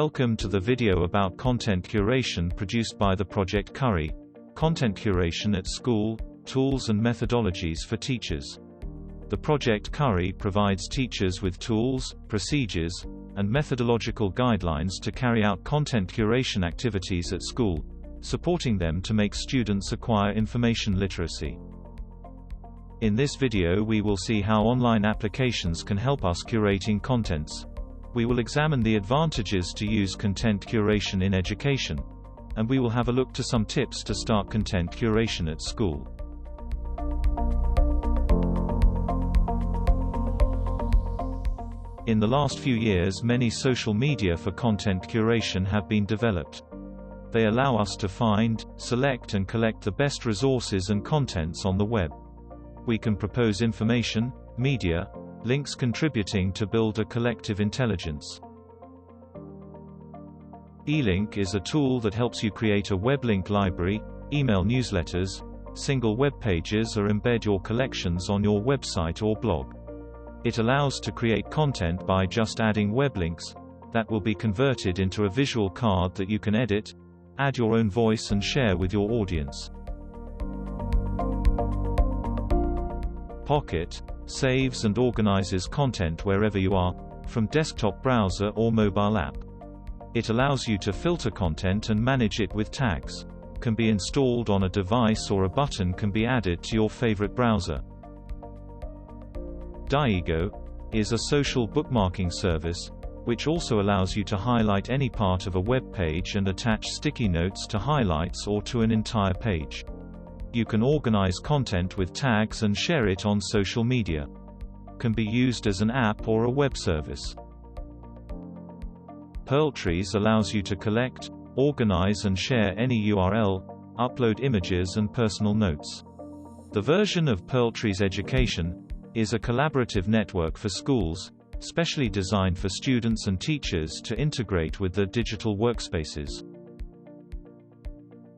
Welcome to the video about content curation produced by the project Curry, Content Curation at School, Tools and Methodologies for Teachers. The project Curry provides teachers with tools, procedures, and methodological guidelines to carry out content curation activities at school, supporting them to make students acquire information literacy. In this video we will see how online applications can help us curating contents. We will examine the advantages to use content curation in education, and we will have a look to some tips to start content curation at school. In the last few years, many social media for content curation have been developed. They allow us to find, select and collect the best resources and contents on the web. We can propose information, media, links contributing to build a collective intelligence. eLink is a tool that helps you create a web link library, email newsletters, single web pages or embed your collections on your website or blog. It allows to create content by just adding web links that will be converted into a visual card that you can edit, add your own voice and share with your audience. Pocket saves and organizes content wherever you are, from desktop browser or mobile app. It allows you to filter content and manage it with tags. Can be installed on a device or a button can be added to your favorite browser. Diigo is a social bookmarking service, which also allows you to highlight any part of a web page and attach sticky notes to highlights or to an entire page. You can organize content with tags and share it on social media. Can be used as an app or a web service. Pearltrees allows you to collect, organize and share any URL, upload images and personal notes. The version of Pearltrees Education is a collaborative network for schools, specially designed for students and teachers to integrate with their digital workspaces.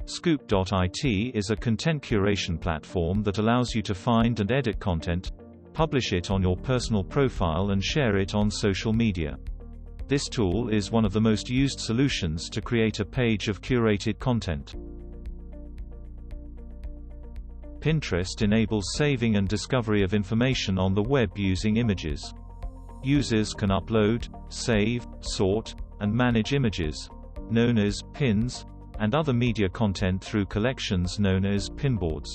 Scoop.it is a content curation platform that allows you to find and edit content, publish it on your personal profile and share it on social media. This tool is one of the most used solutions to create a page of curated content. Pinterest enables saving and discovery of information on the web using images. Users can upload, save, sort, and manage images, known as pins, and other media content through collections known as pinboards.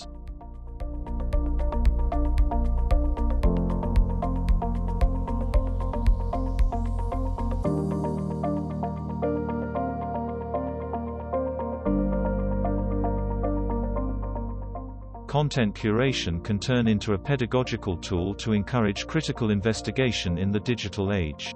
Content curation can turn into a pedagogical tool to encourage critical investigation in the digital age.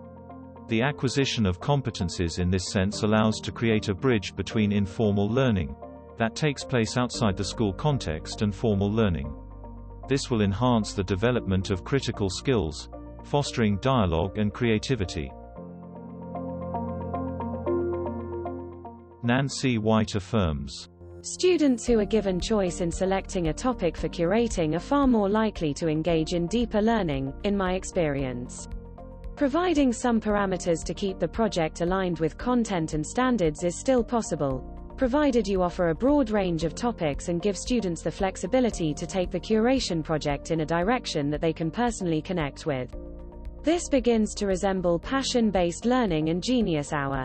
The acquisition of competences in this sense allows to create a bridge between informal learning that takes place outside the school context and formal learning. This will enhance the development of critical skills, fostering dialogue and creativity. Nancy White affirms, "Students who are given choice in selecting a topic for curating are far more likely to engage in deeper learning, in my experience. Providing some parameters to keep the project aligned with content and standards is still possible, provided you offer a broad range of topics and give students the flexibility to take the curation project in a direction that they can personally connect with. This begins to resemble passion-based learning and Genius Hour."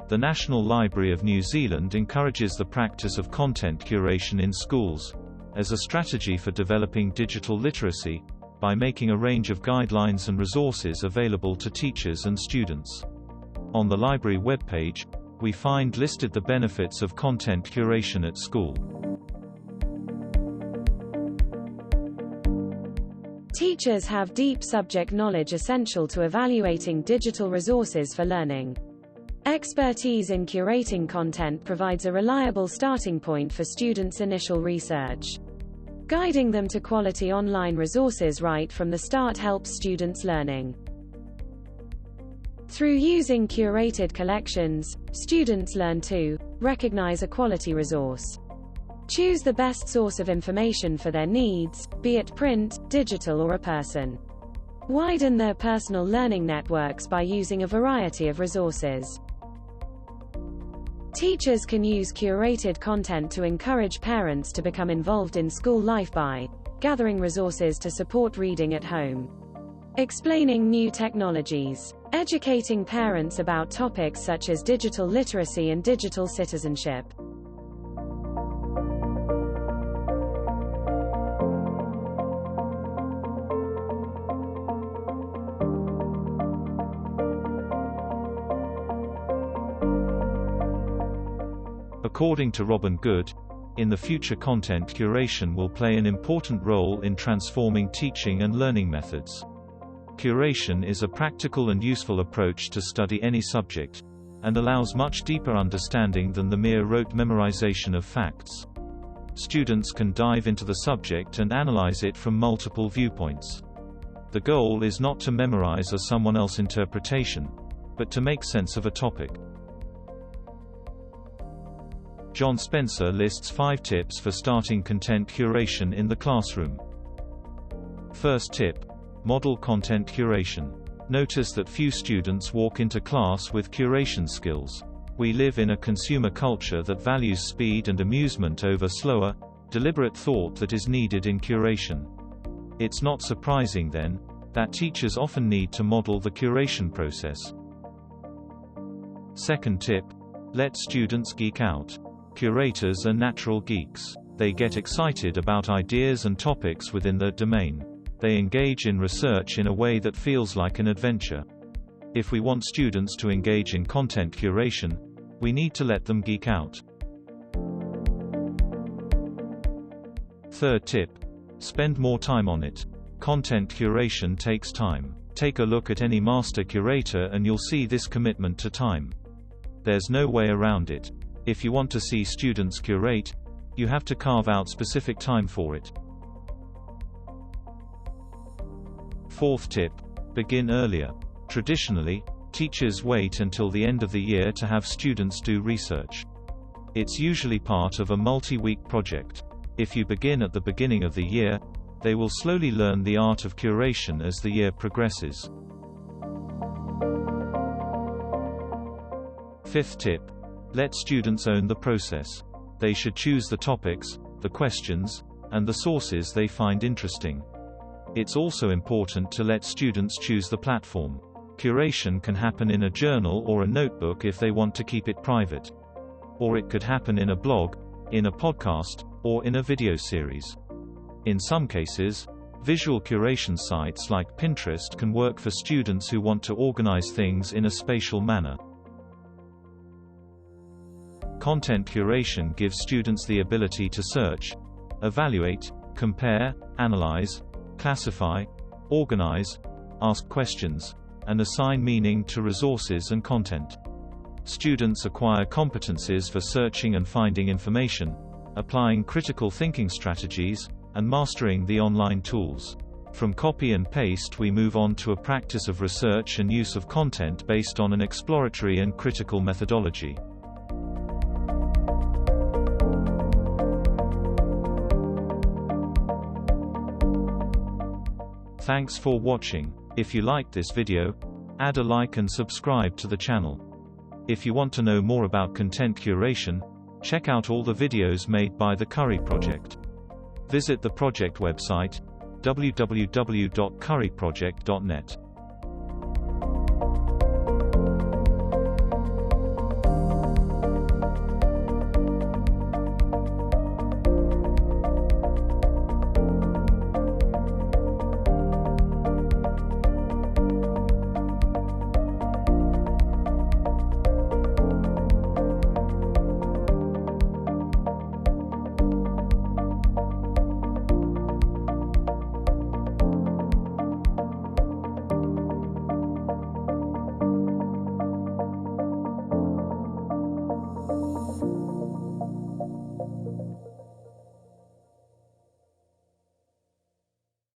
The National Library of New Zealand encourages the practice of content curation in schools, as a strategy for developing digital literacy, by making a range of guidelines and resources available to teachers and students. On the library webpage, we find listed the benefits of content curation at school. Teachers have deep subject knowledge essential to evaluating digital resources for learning. Expertise in curating content provides a reliable starting point for students' initial research. Guiding them to quality online resources right from the start helps students' learning. Through using curated collections, students learn to recognize a quality resource, choose the best source of information for their needs, be it print, digital or a person, widen their personal learning networks by using a variety of resources. Teachers can use curated content to encourage parents to become involved in school life by gathering resources to support reading at home, explaining new technologies, educating parents about topics such as digital literacy and digital citizenship. According to Robin Good, in the future content curation will play an important role in transforming teaching and learning methods. Curation is a practical and useful approach to study any subject, and allows much deeper understanding than the mere rote memorization of facts. Students can dive into the subject and analyze it from multiple viewpoints. The goal is not to memorize a someone else's interpretation, but to make sense of a topic. John Spencer lists 5 tips for starting content curation in the classroom. First tip: model content curation. Notice that few students walk into class with curation skills. We live in a consumer culture that values speed and amusement over slower, deliberate thought that is needed in curation. It's not surprising, then, that teachers often need to model the curation process. Second tip: let students geek out. Curators are natural geeks. They get excited about ideas and topics within their domain. They engage in research in a way that feels like an adventure. If we want students to engage in content curation, we need to let them geek out. Third tip: spend more time on it. Content curation takes time. Take a look at any master curator and you'll see this commitment to time. There's no way around it. If you want to see students curate, you have to carve out specific time for it. Fourth tip: begin earlier. Traditionally, teachers wait until the end of the year to have students do research. It's usually part of a multi-week project. If you begin at the beginning of the year, they will slowly learn the art of curation as the year progresses. Fifth tip: let students own the process. They should choose the topics, the questions, and the sources they find interesting. It's also important to let students choose the platform. Curation can happen in a journal or a notebook if they want to keep it private. Or it could happen in a blog, in a podcast, or in a video series. In some cases, visual curation sites like Pinterest can work for students who want to organize things in a spatial manner. Content curation gives students the ability to search, evaluate, compare, analyze, classify, organize, ask questions, and assign meaning to resources and content. Students acquire competences for searching and finding information, applying critical thinking strategies, and mastering the online tools. From copy and paste we move on to a practice of research and use of content based on an exploratory and critical methodology. Thanks for watching. If you liked this video, add a like and subscribe to the channel. If you want to know more about content curation, check out all the videos made by the Curry Project. Visit the project website, www.curryproject.net.